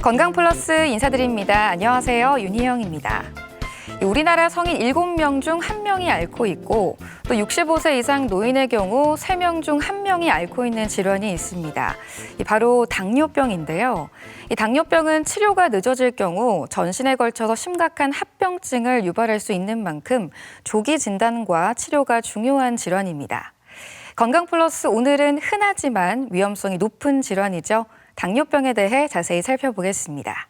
건강플러스 인사드립니다. 안녕하세요. 윤희영입니다. 우리나라 성인 7명 중 1명이 앓고 있고 또 65세 이상 노인의 경우 3명 중 1명이 앓고 있는 질환이 있습니다. 바로 당뇨병인데요. 이 당뇨병은 치료가 늦어질 경우 전신에 걸쳐서 심각한 합병증을 유발할 수 있는 만큼 조기 진단과 치료가 중요한 질환입니다. 건강플러스 오늘은 흔하지만 위험성이 높은 질환이죠. 당뇨병에 대해 자세히 살펴보겠습니다.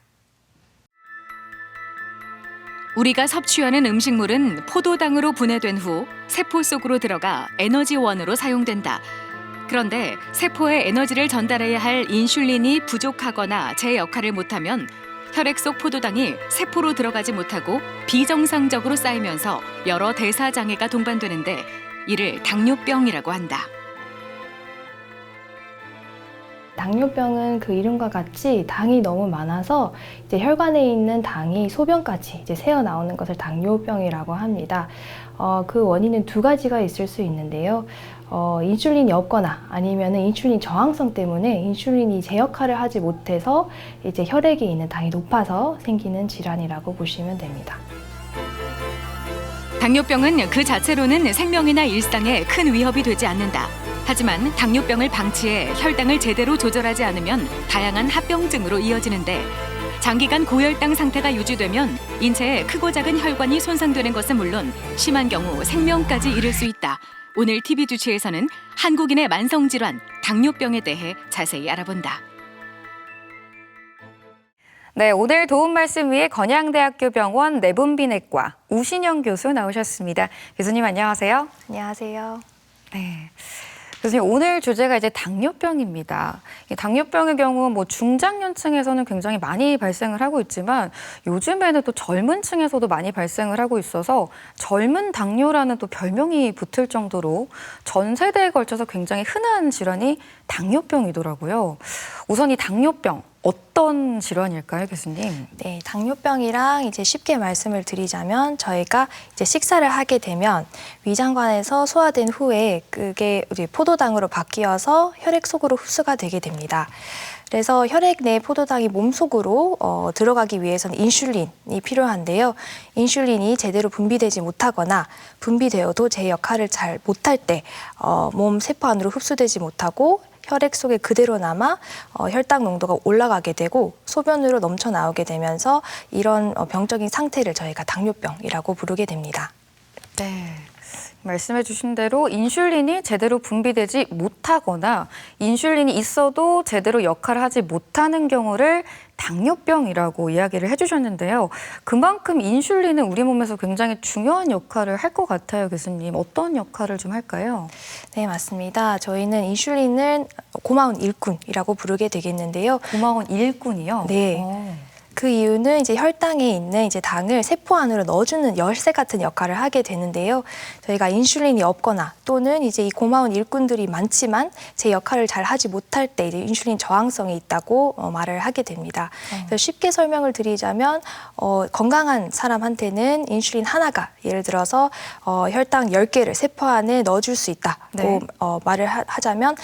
우리가 섭취하는 음식물은 포도당으로 분해된 후 세포 속으로 들어가 에너지원으로 사용된다. 그런데 세포에 에너지를 전달해야 할 인슐린이 부족하거나 제 역할을 못하면 혈액 속 포도당이 세포로 들어가지 못하고 비정상적으로 쌓이면서 여러 대사 장애가 동반되는데 이를 당뇨병이라고 한다. 당뇨병은 그 이름과 같이 당이 너무 많아서 이제 혈관에 있는 당이 소변까지 이제 새어 나오는 것을 당뇨병이라고 합니다. 그 원인은 두 가지가 있을 수 있는데요. 인슐린이 없거나 아니면 인슐린 저항성 때문에 인슐린이 제 역할을 하지 못해서 이제 혈액에 있는 당이 높아서 생기는 질환이라고 보시면 됩니다. 당뇨병은 그 자체로는 생명이나 일상에 큰 위협이 되지 않는다. 하지만 당뇨병을 방치해 혈당을 제대로 조절하지 않으면 다양한 합병증으로 이어지는데 장기간 고혈당 상태가 유지되면 인체의 크고 작은 혈관이 손상되는 것은 물론 심한 경우 생명까지 이를 수 있다. 오늘 TV 주치에서는 한국인의 만성질환, 당뇨병에 대해 자세히 알아본다. 네, 오늘 도움 말씀 위해 건양대학교 병원 내분비내과 우신영 교수 나오셨습니다. 교수님 안녕하세요. 안녕하세요. 네. 교수님, 오늘 주제가 이제 당뇨병입니다. 이 당뇨병의 경우 중장년층에서는 굉장히 많이 발생을 하고 있지만 요즘에는 또 젊은 층에서도 많이 발생을 하고 있어서 젊은 당뇨라는 또 별명이 붙을 정도로 전 세대에 걸쳐서 굉장히 흔한 질환이 당뇨병이더라고요. 우선 이 당뇨병 어떤 질환일까요, 교수님? 네, 당뇨병이랑 이제 쉽게 말씀을 드리자면 저희가 이제 식사를 하게 되면 위장관에서 소화된 후에 그게 이제 포도당으로 바뀌어서 혈액 속으로 흡수가 되게 됩니다. 그래서 혈액 내 포도당이 몸속으로 들어가기 위해서는 인슐린이 필요한데요. 인슐린이 제대로 분비되지 못하거나 분비되어도 제 역할을 잘 못할 때 몸 세포 안으로 흡수되지 못하고 혈액 속에 그대로 남아 혈당 농도가 올라가게 되고 소변으로 넘쳐 나오게 되면서 이런 병적인 상태를 저희가 당뇨병이라고 부르게 됩니다. 네. 말씀해 주신 대로 인슐린이 제대로 분비되지 못하거나 인슐린이 있어도 제대로 역할을 하지 못하는 경우를 당뇨병이라고 이야기를 해주셨는데요. 그만큼 인슐린은 우리 몸에서 굉장히 중요한 역할을 할 것 같아요, 교수님. 어떤 역할을 좀 할까요? 네, 맞습니다. 저희는 인슐린을 고마운 일꾼이라고 부르게 되겠는데요. 고마운 일꾼이요? 네. 그 이유는 이제 혈당에 있는 이제 당을 세포 안으로 넣어주는 열쇠 같은 역할을 하게 되는데요. 저희가 인슐린이 없거나 또는 이제 이 고마운 일꾼들이 많지만 제 역할을 잘 하지 못할 때 이제 인슐린 저항성이 있다고 말을 하게 됩니다. 그래서 쉽게 설명을 드리자면 건강한 사람한테는 인슐린 하나가 예를 들어서 혈당 10개를 세포 안에 넣어줄 수 있다고 네. 말을 하자면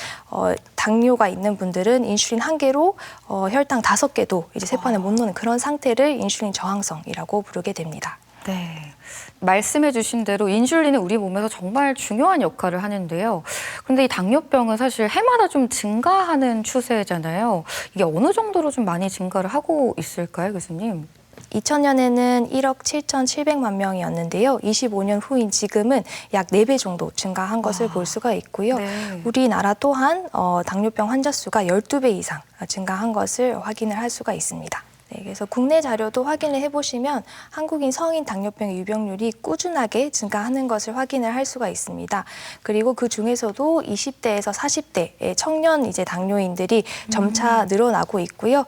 당뇨가 있는 분들은 인슐린 1개로 혈당 5개도 이제 세포 안에 못 넣는 그런 상태를 인슐린 저항성이라고 부르게 됩니다. 네. 말씀해 주신 대로 인슐린은 우리 몸에서 정말 중요한 역할을 하는데요. 그런데 이 당뇨병은 사실 해마다 좀 증가하는 추세잖아요. 이게 어느 정도로 좀 많이 증가를 하고 있을까요, 교수님? 2000년에는 1억 7,700만 명이었는데요. 25년 후인 지금은 약 4배 정도 증가한 것을 볼 수가 있고요. 네. 우리나라 또한 당뇨병 환자 수가 12배 이상 증가한 것을 확인을 할 수가 있습니다. 네, 그래서 국내 자료도 확인을 해보시면 한국인 성인 당뇨병 유병률이 꾸준하게 증가하는 것을 확인을 할 수가 있습니다. 그리고 그 중에서도 20대에서 40대의 청년 이제 당뇨인들이 점차 늘어나고 있고요.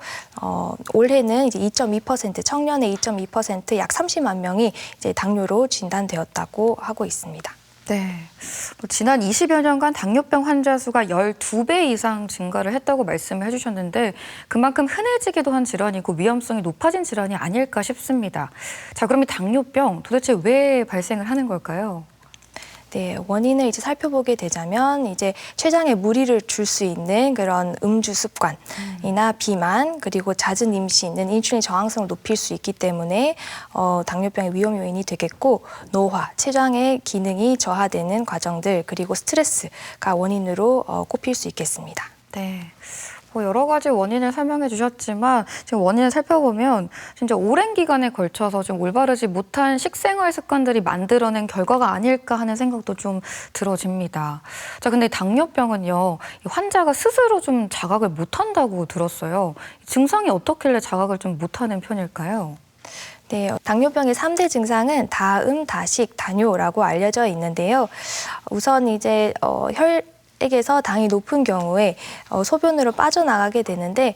올해는 이제 2.2% 청년의 2.2% 약 30만 명이 이제 당뇨로 진단되었다고 하고 있습니다. 네. 지난 20여 년간 당뇨병 환자 수가 12배 이상 증가를 했다고 말씀을 해주셨는데 그만큼 흔해지기도 한 질환이고 위험성이 높아진 질환이 아닐까 싶습니다. 자, 그럼 이 당뇨병 도대체 왜 발생을 하는 걸까요? 네, 원인을 이제 살펴보게 되자면 이제 췌장에 무리를 줄 수 있는 그런 음주 습관이나 비만 그리고 잦은 임신은 인슐린 저항성을 높일 수 있기 때문에 당뇨병의 위험 요인이 되겠고 노화, 췌장의 기능이 저하되는 과정들 그리고 스트레스가 원인으로 꼽힐 수 있겠습니다. 네. 뭐 여러 가지 원인을 설명해 주셨지만 지금 원인을 살펴보면 진짜 오랜 기간에 걸쳐서 좀 올바르지 못한 식생활 습관들이 만들어낸 결과가 아닐까 하는 생각도 좀 들어집니다. 자, 근데 당뇨병은요, 이 환자가 스스로 좀 자각을 못한다고 들었어요. 증상이 어떻길래 자각을 좀 못하는 편일까요? 네, 당뇨병의 3대 증상은 다음, 다식, 다뇨라고 알려져 있는데요. 우선 이제 혈액에서 당이 높은 경우에 소변으로 빠져나가게 되는데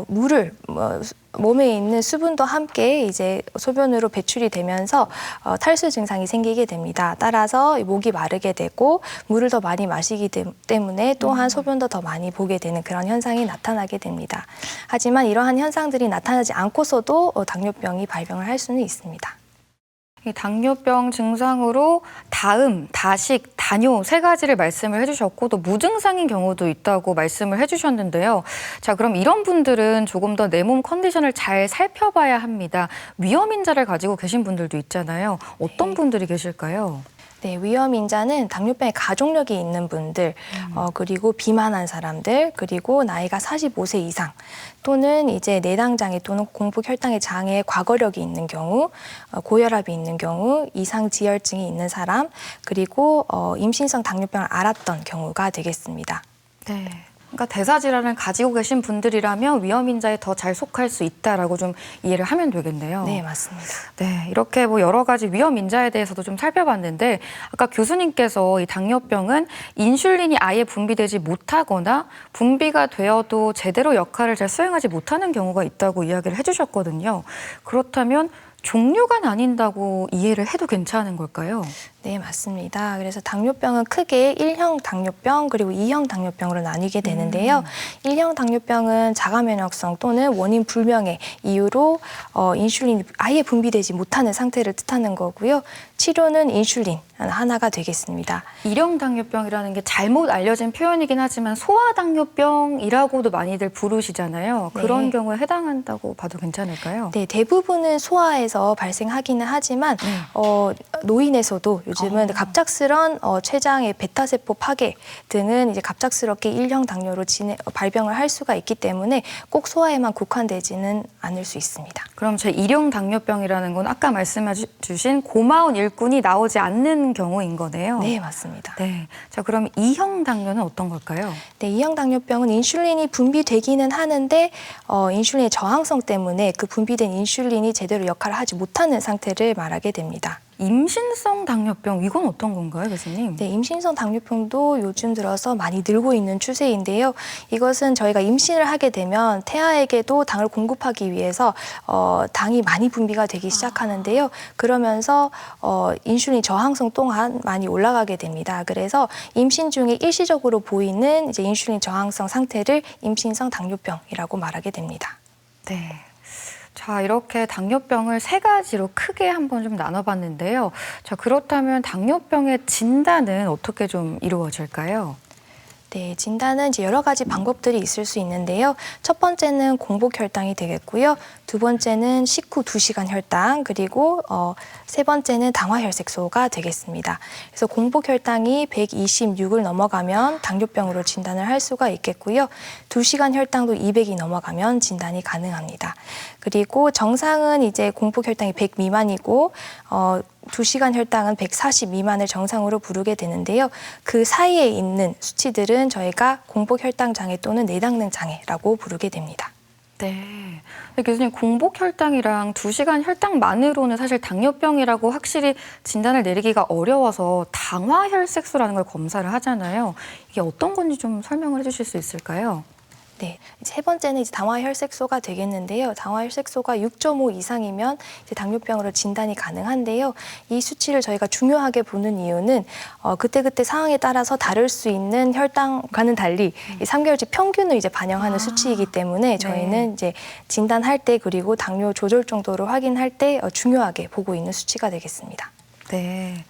물을 몸에 있는 수분도 함께 이제 소변으로 배출이 되면서 탈수 증상이 생기게 됩니다. 따라서 목이 마르게 되고 물을 더 많이 마시기 때문에 또한 소변도 더 많이 보게 되는 그런 현상이 나타나게 됩니다. 하지만 이러한 현상들이 나타나지 않고서도 당뇨병이 발병을 할 수는 있습니다. 이 당뇨병 증상으로 다음, 다식, 다뇨 세 가지를 말씀을 해주셨고 또 무증상인 경우도 있다고 말씀을 해주셨는데요. 자, 그럼 이런 분들은 조금 더 내 몸 컨디션을 잘 살펴봐야 합니다. 위험인자를 가지고 계신 분들도 있잖아요. 어떤 분들이 계실까요? 네, 위험인자는 당뇨병의 가족력이 있는 분들, 그리고 비만한 사람들, 그리고 나이가 45세 이상, 또는 이제 내당장애 또는 공복혈당의 장애에 과거력이 있는 경우, 고혈압이 있는 경우, 이상지혈증이 있는 사람, 그리고 임신성 당뇨병을 앓았던 경우가 되겠습니다. 네. 그러니까 대사질환을 가지고 계신 분들이라면 위험인자에 더 잘 속할 수 있다라고 좀 이해를 하면 되겠네요. 네, 맞습니다. 네, 이렇게 뭐 여러 가지 위험인자에 대해서도 좀 살펴봤는데 아까 교수님께서 이 당뇨병은 인슐린이 아예 분비되지 못하거나 분비가 되어도 제대로 역할을 잘 수행하지 못하는 경우가 있다고 이야기를 해주셨거든요. 그렇다면 종류가 나뉜다고 이해를 해도 괜찮은 걸까요? 네, 맞습니다. 그래서 당뇨병은 크게 1형 당뇨병 그리고 2형 당뇨병으로 나뉘게 되는데요. 1형 당뇨병은 자가 면역성 또는 원인 불명의 이유로 인슐린이 아예 분비되지 못하는 상태를 뜻하는 거고요. 치료는 인슐린 하나가 되겠습니다. 1형 당뇨병이라는 게 잘못 알려진 표현이긴 하지만 소아당뇨병이라고도 많이들 부르시잖아요. 그런 네. 경우에 해당한다고 봐도 괜찮을까요? 네, 대부분은 소아에서 발생하기는 하지만 노인에서도 요즘은 갑작스런 췌장의 베타세포 파괴 등은 이제 갑작스럽게 1형 당뇨로 발병을 할 수가 있기 때문에 꼭 소아에만 국한되지는 않을 수 있습니다. 그럼 제 1형 당뇨병이라는 건 아까 말씀해 주신 고마운 일꾼이 나오지 않는 경우인 거네요. 네, 맞습니다. 네. 자, 그럼 2형 당뇨는 어떤 걸까요? 네, 2형 당뇨병은 인슐린이 분비되기는 하는데 인슐린의 저항성 때문에 그 분비된 인슐린이 제대로 역할을 하지 못하는 상태를 말하게 됩니다. 임신성 당뇨병, 이건 어떤 건가요, 교수님? 네, 임신성 당뇨병도 요즘 들어서 많이 늘고 있는 추세인데요. 이것은 저희가 임신을 하게 되면 태아에게도 당을 공급하기 위해서 당이 많이 분비가 되기 시작하는데요. 그러면서 인슐린 저항성 또한 많이 올라가게 됩니다. 그래서 임신 중에 일시적으로 보이는 이제 인슐린 저항성 상태를 임신성 당뇨병이라고 말하게 됩니다. 네. 자, 이렇게 당뇨병을 세 가지로 크게 한번 좀 나눠봤는데요. 자, 그렇다면 당뇨병의 진단은 어떻게 좀 이루어질까요? 네, 진단은 이제 여러 가지 방법들이 있을 수 있는데요. 첫 번째는 공복혈당이 되겠고요. 두 번째는 식후 2시간 혈당, 그리고 세 번째는 당화혈색소가 되겠습니다. 그래서 공복혈당이 126을 넘어가면 당뇨병으로 진단을 할 수가 있겠고요. 2시간 혈당도 200이 넘어가면 진단이 가능합니다. 그리고 정상은 이제 공복혈당이 100 미만이고 2시간 혈당은 140 미만을 정상으로 부르게 되는데요. 그 사이에 있는 수치들은 저희가 공복혈당 장애 또는 내당능 장애라고 부르게 됩니다. 네. 근데 교수님, 공복혈당이랑 2시간 혈당만으로는 사실 당뇨병이라고 확실히 진단을 내리기가 어려워서 당화혈색소라는 걸 검사를 하잖아요. 이게 어떤 건지 좀 설명을 해주실 수 있을까요? 네, 세 번째는 이제 당화혈색소가 되겠는데요. 당화혈색소가 6.5 이상이면 이제 당뇨병으로 진단이 가능한데요. 이 수치를 저희가 중요하게 보는 이유는 그때그때 상황에 따라서 다를 수 있는 혈당과는 달리 이 3개월치 평균을 이제 반영하는 수치이기 때문에 저희는 이제 진단할 때 그리고 당뇨 조절 정도를 확인할 때 중요하게 보고 있는 수치가 되겠습니다. 네.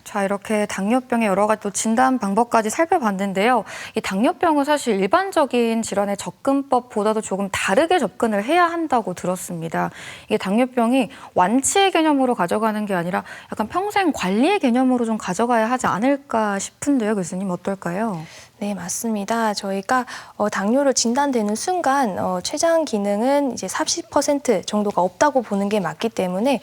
자, 이렇게 당뇨병의 여러 가지 또 진단 방법까지 살펴봤는데요. 이 당뇨병은 사실 일반적인 질환의 접근법보다도 조금 다르게 접근을 해야 한다고 들었습니다. 이게 당뇨병이 완치의 개념으로 가져가는 게 아니라 약간 평생 관리의 개념으로 좀 가져가야 하지 않을까 싶은데요. 교수님 어떨까요? 네, 맞습니다. 저희가 당뇨를 진단되는 순간 췌장 기능은 이제 30% 정도가 없다고 보는 게 맞기 때문에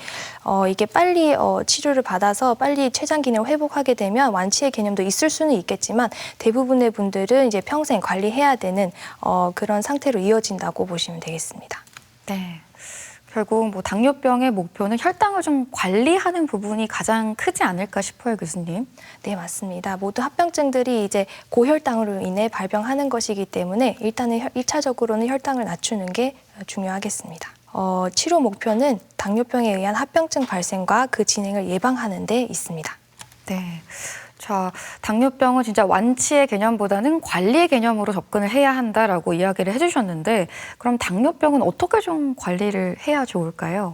이게 빨리 치료를 받아서 빨리 췌장 기능을 회복하게 되면 완치의 개념도 있을 수는 있겠지만 대부분의 분들은 이제 평생 관리해야 되는 그런 상태로 이어진다고 보시면 되겠습니다. 네. 결국 뭐 당뇨병의 목표는 혈당을 좀 관리하는 부분이 가장 크지 않을까 싶어요, 교수님. 네, 맞습니다. 모두 합병증들이 이제 고혈당으로 인해 발병하는 것이기 때문에 일단은 1차적으로는 혈당을 낮추는 게 중요하겠습니다. 치료 목표는 당뇨병에 의한 합병증 발생과 그 진행을 예방하는 데 있습니다. 네. 자, 당뇨병은 진짜 완치의 개념보다는 관리의 개념으로 접근을 해야 한다라고 이야기를 해주셨는데 그럼 당뇨병은 어떻게 좀 관리를 해야 좋을까요?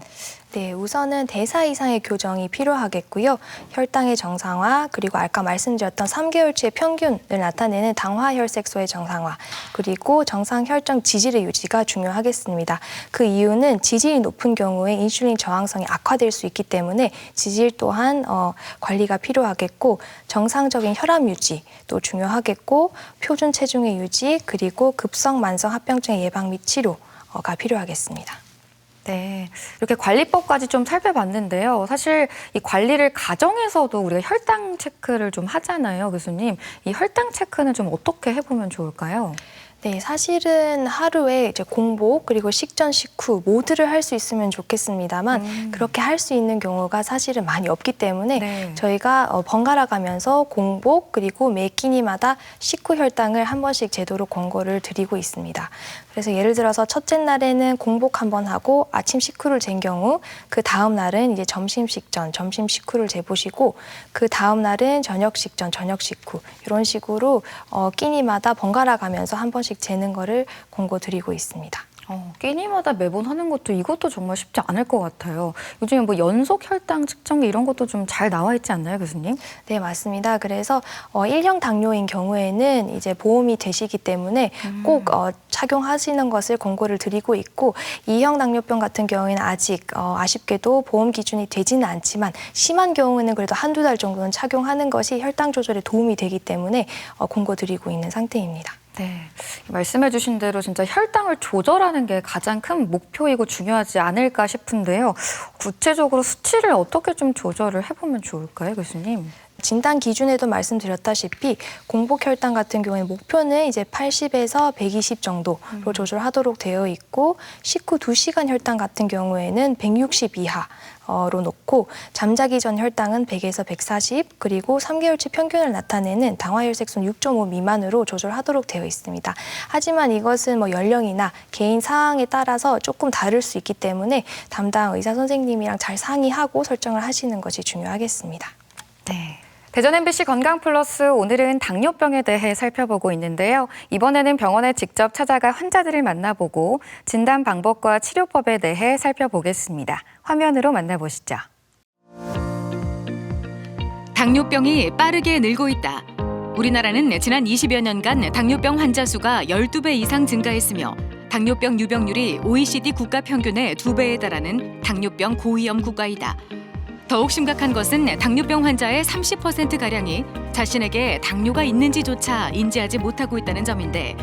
네, 우선은 대사 이상의 교정이 필요하겠고요. 혈당의 정상화, 그리고 아까 말씀드렸던 3개월치의 평균을 나타내는 당화혈색소의 정상화, 그리고 정상 혈중 지질의 유지가 중요하겠습니다. 그 이유는 지질이 높은 경우에 인슐린 저항성이 악화될 수 있기 때문에 지질 또한 관리가 필요하겠고 정상적인 혈압 유지도 중요하겠고 표준 체중의 유지, 그리고 급성 만성 합병증의 예방 및 치료가 필요하겠습니다. 네, 이렇게 관리법까지 좀 살펴봤는데요. 사실 이 관리를 가정에서도 우리가 혈당 체크를 좀 하잖아요, 교수님. 이 혈당 체크는 좀 어떻게 해보면 좋을까요? 네, 사실은 하루에 이제 공복 그리고 식전 식후 모두를 할 수 있으면 좋겠습니다만 그렇게 할 수 있는 경우가 사실은 많이 없기 때문에 네. 저희가 번갈아 가면서 공복 그리고 매 끼니마다 식후 혈당을 한 번씩 제도로 권고를 드리고 있습니다. 그래서 예를 들어서 첫째 날에는 공복 한 번 하고 아침 식후를 잰 경우 그 다음 날은 이제 점심 식전, 점심 식후를 재보시고 그 다음 날은 저녁 식전, 저녁 식후 이런 식으로 끼니마다 번갈아 가면서 한 번씩 재는 거를 권고드리고 있습니다. 끼니마다 매번 하는 것도 이것도 정말 쉽지 않을 것 같아요. 요즘에 뭐 연속 혈당 측정기 이런 것도 좀 잘 나와 있지 않나요, 교수님? 네, 맞습니다. 그래서 1형 당뇨인 경우에는 이제 보험이 되시기 때문에 꼭 착용하시는 것을 권고를 드리고 있고 2형 당뇨병 같은 경우에는 아직 아쉽게도 보험 기준이 되지는 않지만 심한 경우에는 그래도 한두 달 정도는 착용하는 것이 혈당 조절에 도움이 되기 때문에 권고드리고 있는 상태입니다. 네, 말씀해 주신 대로 진짜 혈당을 조절하는 게 가장 큰 목표이고 중요하지 않을까 싶은데요. 구체적으로 수치를 어떻게 좀 조절을 해보면 좋을까요, 교수님? 진단 기준에도 말씀드렸다시피 공복 혈당 같은 경우에는 목표는 이제 80에서 120 정도로 조절하도록 되어 있고 식후 2시간 혈당 같은 경우에는 160 이하로 놓고 잠자기 전 혈당은 100에서 140 그리고 3개월치 평균을 나타내는 당화혈색소 6.5 미만으로 조절하도록 되어 있습니다. 하지만 이것은 뭐 연령이나 개인 사항에 따라서 조금 다를 수 있기 때문에 담당 의사 선생님이랑 잘 상의하고 설정을 하시는 것이 중요하겠습니다. 네. 대전 MBC 건강플러스 오늘은 당뇨병에 대해 살펴보고 있는데요. 이번에는 병원에 직접 찾아가 환자들을 만나보고 진단 방법과 치료법에 대해 살펴보겠습니다. 화면으로 만나보시죠. 당뇨병이 빠르게 늘고 있다. 우리나라는 지난 20여 년간 당뇨병 환자 수가 12배 이상 증가했으며 당뇨병 유병률이 OECD 국가 평균의 2배에 달하는 당뇨병 고위험 국가이다. 더욱 심각한 것은 당뇨병 환자의 30%가량이 자신에게 당뇨가 있는지조차 인지하지 못하고 있다는 점인데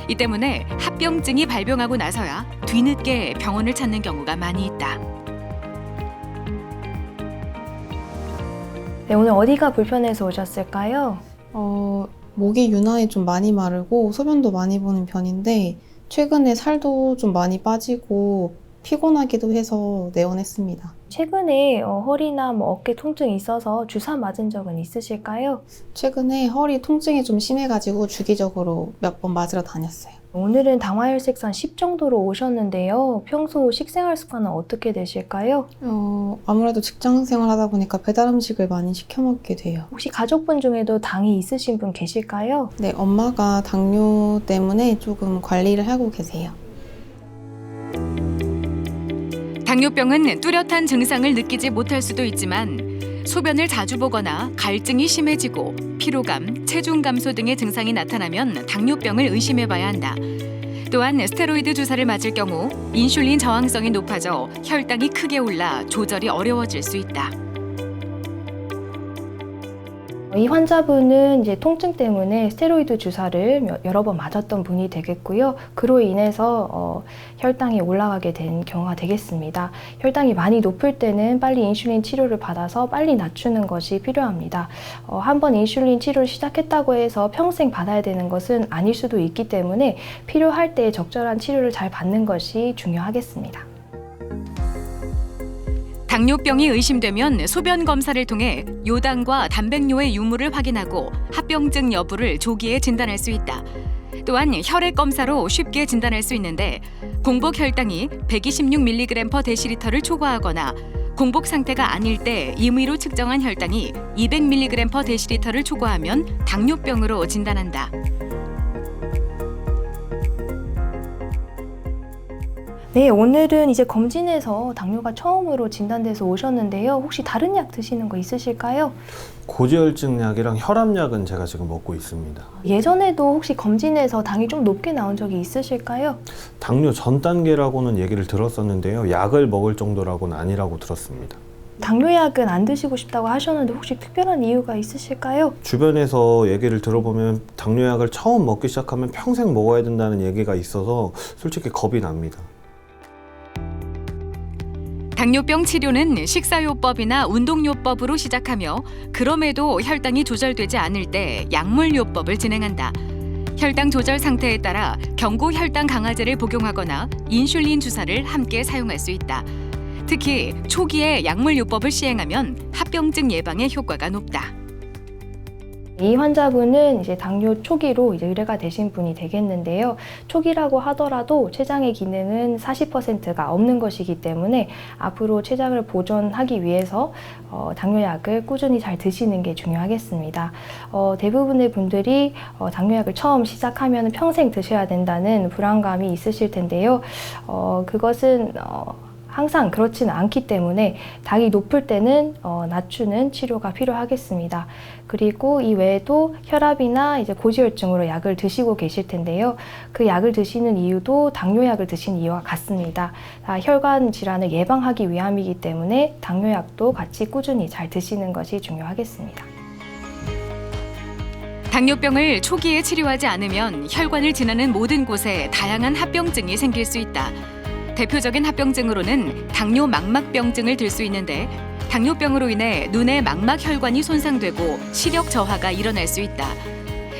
이 때문에 합병증이 발병하고 나서야 뒤늦게 병원을 찾는 경우가 많이 있다. 네, 오늘 어디가 불편해서 오셨을까요? 목이 유난히 좀 많이 마르고 소변도 많이 보는 편인데 최근에 살도 좀 많이 빠지고 피곤하기도 해서 내원했습니다. 최근에 허리나 어깨 통증이 있어서 주사 맞은 적은 있으실까요? 최근에 허리 통증이 좀 심해가지고 주기적으로 몇 번 맞으러 다녔어요. 오늘은 당화혈색소 한 10 정도로 오셨는데요. 평소 식생활 습관은 어떻게 되실까요? 아무래도 직장 생활하다 보니까 배달 음식을 많이 시켜 먹게 돼요. 혹시 가족분 중에도 당이 있으신 분 계실까요? 네, 엄마가 당뇨 때문에 조금 관리를 하고 계세요. 당뇨병은 뚜렷한 증상을 느끼지 못할 수도 있지만 소변을 자주 보거나 갈증이 심해지고 피로감, 체중 감소 등의 증상이 나타나면 당뇨병을 의심해봐야 한다. 또한 스테로이드 주사를 맞을 경우 인슐린 저항성이 높아져 혈당이 크게 올라 조절이 어려워질 수 있다. 이 환자분은 이제 통증 때문에 스테로이드 주사를 여러 번 맞았던 분이 되겠고요. 그로 인해서 혈당이 올라가게 된 경우가 되겠습니다. 혈당이 많이 높을 때는 빨리 인슐린 치료를 받아서 빨리 낮추는 것이 필요합니다. 한번 인슐린 치료를 시작했다고 해서 평생 받아야 되는 것은 아닐 수도 있기 때문에 필요할 때 적절한 치료를 잘 받는 것이 중요하겠습니다. 당뇨병이 의심되면 소변 검사를 통해 요당과 단백뇨의 유무를 확인하고 합병증 여부를 조기에 진단할 수 있다. 또한 혈액 검사로 쉽게 진단할 수 있는데 공복 혈당이 126mg/dl를 초과하거나 공복 상태가 아닐 때 임의로 측정한 혈당이 200mg/dl를 초과하면 당뇨병으로 진단한다. 네, 오늘은 이제 검진에서 당뇨가 처음으로 진단돼서 오셨는데요. 혹시 다른 약 드시는 거 있으실까요? 고지혈증 약이랑 혈압약은 제가 지금 먹고 있습니다. 예전에도 혹시 검진에서 당이 좀 높게 나온 적이 있으실까요? 당뇨 전 단계라고는 얘기를 들었었는데요. 약을 먹을 정도라고는 아니라고 들었습니다. 당뇨약은 안 드시고 싶다고 하셨는데 혹시 특별한 이유가 있으실까요? 주변에서 얘기를 들어보면 당뇨약을 처음 먹기 시작하면 평생 먹어야 된다는 얘기가 있어서 솔직히 겁이 납니다. 당뇨병 치료는 식사요법이나 운동요법으로 시작하며 그럼에도 혈당이 조절되지 않을 때 약물요법을 진행한다. 혈당 조절 상태에 따라 경구 혈당 강화제를 복용하거나 인슐린 주사를 함께 사용할 수 있다. 특히 초기에 약물요법을 시행하면 합병증 예방에 효과가 높다. 이 환자분은 이제 당뇨 초기로 이제 의뢰가 되신 분이 되겠는데요. 초기라고 하더라도 췌장의 기능은 40%가 없는 것이기 때문에 앞으로 췌장을 보존하기 위해서 당뇨약을 꾸준히 잘 드시는 게 중요하겠습니다. 대부분의 분들이 당뇨약을 처음 시작하면 평생 드셔야 된다는 불안감이 있으실 텐데요. 그것은 항상 그렇지는 않기 때문에 당이 높을 때는 낮추는 치료가 필요하겠습니다. 그리고 이 외에도 혈압이나 이제 고지혈증으로 약을 드시고 계실 텐데요. 그 약을 드시는 이유도 당뇨약을 드시는 이유와 같습니다. 다 혈관 질환을 예방하기 위함이기 때문에 당뇨약도 같이 꾸준히 잘 드시는 것이 중요하겠습니다. 당뇨병을 초기에 치료하지 않으면 혈관을 지나는 모든 곳에 다양한 합병증이 생길 수 있다. 대표적인 합병증으로는 당뇨 망막병증을 들 수 있는데 당뇨병으로 인해 눈의 망막 혈관이 손상되고 시력 저하가 일어날 수 있다.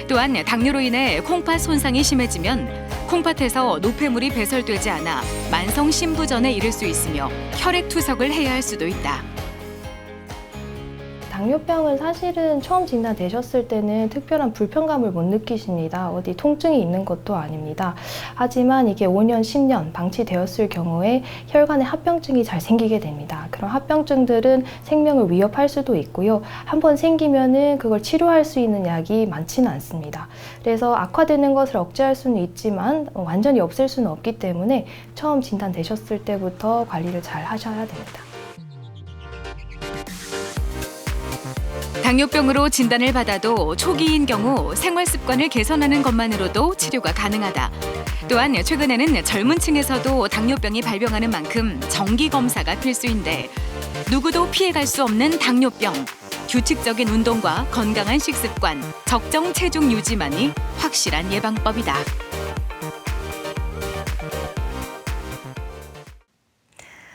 또한 당뇨로 인해 콩팥 손상이 심해지면 콩팥에서 노폐물이 배설되지 않아 만성 심부전에 이를 수 있으며 혈액 투석을 해야 할 수도 있다. 당뇨병은 사실은 처음 진단되셨을 때는 특별한 불편감을 못 느끼십니다. 어디 통증이 있는 것도 아닙니다. 하지만 이게 5년, 10년 방치되었을 경우에 혈관에 합병증이 잘 생기게 됩니다. 그런 합병증들은 생명을 위협할 수도 있고요. 한번 생기면은 그걸 치료할 수 있는 약이 많지는 않습니다. 그래서 악화되는 것을 억제할 수는 있지만 완전히 없앨 수는 없기 때문에 처음 진단되셨을 때부터 관리를 잘 하셔야 됩니다. 당뇨병으로 진단을 받아도 초기인 경우 생활 습관을 개선하는 것만으로도 치료가 가능하다. 또한 최근에는 젊은 층에서도 당뇨병이 발병하는 만큼 정기 검사가 필수인데 누구도 피해갈 수 없는 당뇨병. 규칙적인 운동과 건강한 식습관, 적정 체중 유지만이 확실한 예방법이다.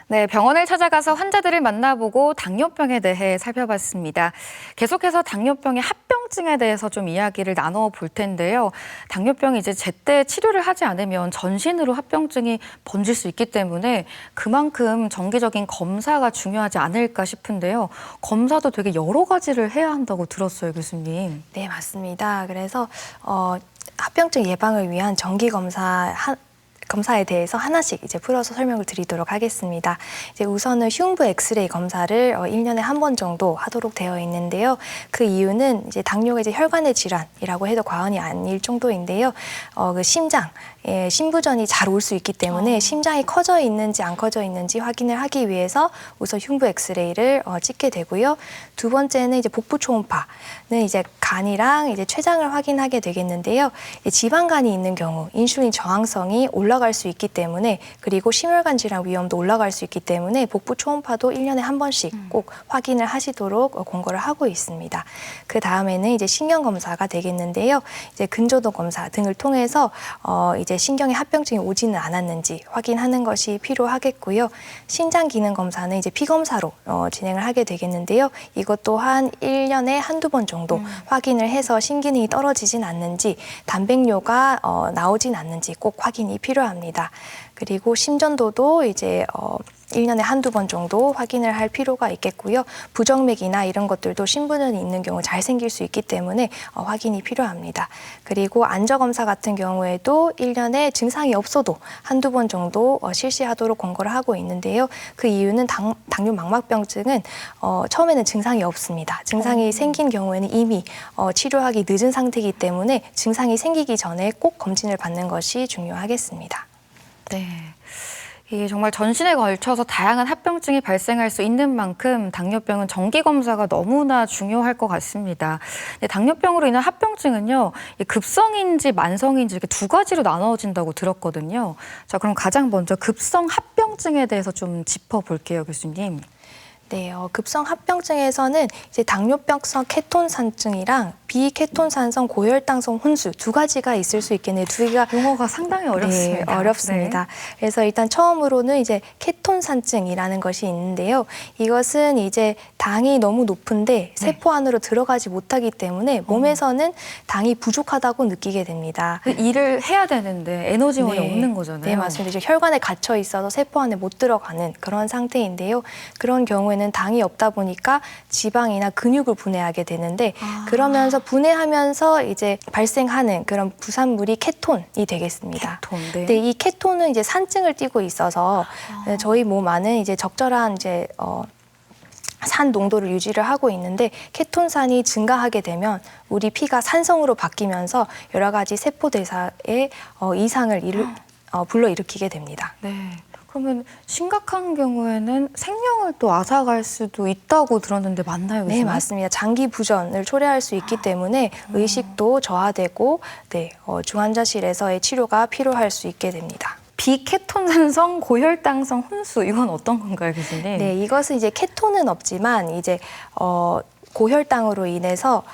네, 병원을 찾아가서 환자들을 만나보고 당뇨병에 대해 살펴봤습니다. 계속해서 당뇨병의 합병증에 대해서 좀 이야기를 나눠볼 텐데요. 당뇨병이 이제 제때 치료를 하지 않으면 전신으로 합병증이 번질 수 있기 때문에 그만큼 정기적인 검사가 중요하지 않을까 싶은데요. 검사도 되게 여러 가지를 해야 한다고 들었어요, 교수님. 네, 맞습니다. 그래서 합병증 예방을 위한 정기 검사가 검사에 대해서 하나씩 이제 풀어서 설명을 드리도록 하겠습니다. 이제 우선은 흉부 엑스레이 검사를 1년에 한 번 정도 하도록 되어 있는데요. 그 이유는 이제 당뇨가 이제 혈관의 질환이라고 해도 과언이 아닐 정도인데요. 그 심장, 심부전이 잘 올 수 있기 때문에 심장이 커져 있는지 안 커져 있는지 확인을 하기 위해서 우선 흉부 엑스레이를 찍게 되고요. 두 번째는 이제 복부 초음파는 이제 간이랑 이제 췌장을 확인하게 되겠는데요. 지방간이 있는 경우 인슐린 저항성이 올라갈 수 있기 때문에 그리고 심혈관 질환 위험도 올라갈 수 있기 때문에 복부 초음파도 1년에 한 번씩 꼭 확인을 하시도록 권고를 하고 있습니다. 그 다음에는 이제 신경 검사가 되겠는데요. 이제 근조도 검사 등을 통해서 이제 신경에 합병증이 오지는 않았는지 확인하는 것이 필요하겠고요. 신장 기능 검사는 이제 피 검사로 진행을 하게 되겠는데요. 이것 또한 1년에 한두 번 정도 확인을 해서 신기능이 떨어지진 않는지 단백뇨가 나오진 않는지 꼭 확인이 필요합니다. 그리고 심전도도 이제 1년에 한두 번 정도 확인을 할 필요가 있겠고요. 부정맥이나 이런 것들도 심부전이 있는 경우 잘 생길 수 있기 때문에 확인이 필요합니다. 그리고 안저검사 같은 경우에도 1년에 증상이 없어도 한두 번 정도 실시하도록 권고를 하고 있는데요. 그 이유는 당뇨 망막병증은 처음에는 증상이 없습니다. 증상이 생긴 경우에는 이미 치료하기 늦은 상태이기 때문에 증상이 생기기 전에 꼭 검진을 받는 것이 중요하겠습니다. 네. 이게 정말 전신에 걸쳐서 다양한 합병증이 발생할 수 있는 만큼 당뇨병은 정기 검사가 너무나 중요할 것 같습니다. 당뇨병으로 인한 합병증은요, 급성인지 만성인지 이렇게 두 가지로 나눠진다고 들었거든요. 자, 그럼 가장 먼저 급성 합병증에 대해서 좀 짚어볼게요, 교수님. 네, 급성 합병증에서는 이제 당뇨병성 케톤산증이랑 비케톤산성 고혈당성 혼수 두 가지가 있을 수 있겠네요. 두 개가 용어가 상당히 어렵습니다. 네, 어렵습니다. 그래서 일단 처음으로는 이제 케톤산증이라는 것이 있는데요. 이것은 이제 당이 너무 높은데 세포 안으로 들어가지 못하기 때문에 몸에서는 당이 부족하다고 느끼게 됩니다. 일을 해야 되는데 에너지원이 네. 없는 거잖아요. 네, 맞습니다. 이제 혈관에 갇혀 있어서 세포 안에 못 들어가는 그런 상태인데요. 그런 경우에는 당이 없다 보니까 지방이나 근육을 분해하게 되는데 그러면서 분해하면서 이제 발생하는 그런 부산물이 케톤이 되겠습니다. 케톤, 네. 네, 이 케톤은 이제 산증을 띠고 있어서 저희 몸 안은 이제 적절한 이제 산 농도를 유지를 하고 있는데 케톤산이 증가하게 되면 우리 피가 산성으로 바뀌면서 여러 가지 세포 대사에 이상을 불러일으키게 됩니다. 네. 그러면 심각한 경우에는 생명을 또 앗아갈 수도 있다고 들었는데 맞나요? 네, 교수님? 맞습니다. 장기 부전을 초래할 수 있기 때문에 의식도 저하되고 중환자실에서의 치료가 필요할 수 있게 됩니다. 비케톤산성 고혈당성 혼수 이건 어떤 건가요, 교수님? 네, 이것은 이제 케톤은 없지만 이제 고혈당으로 인해서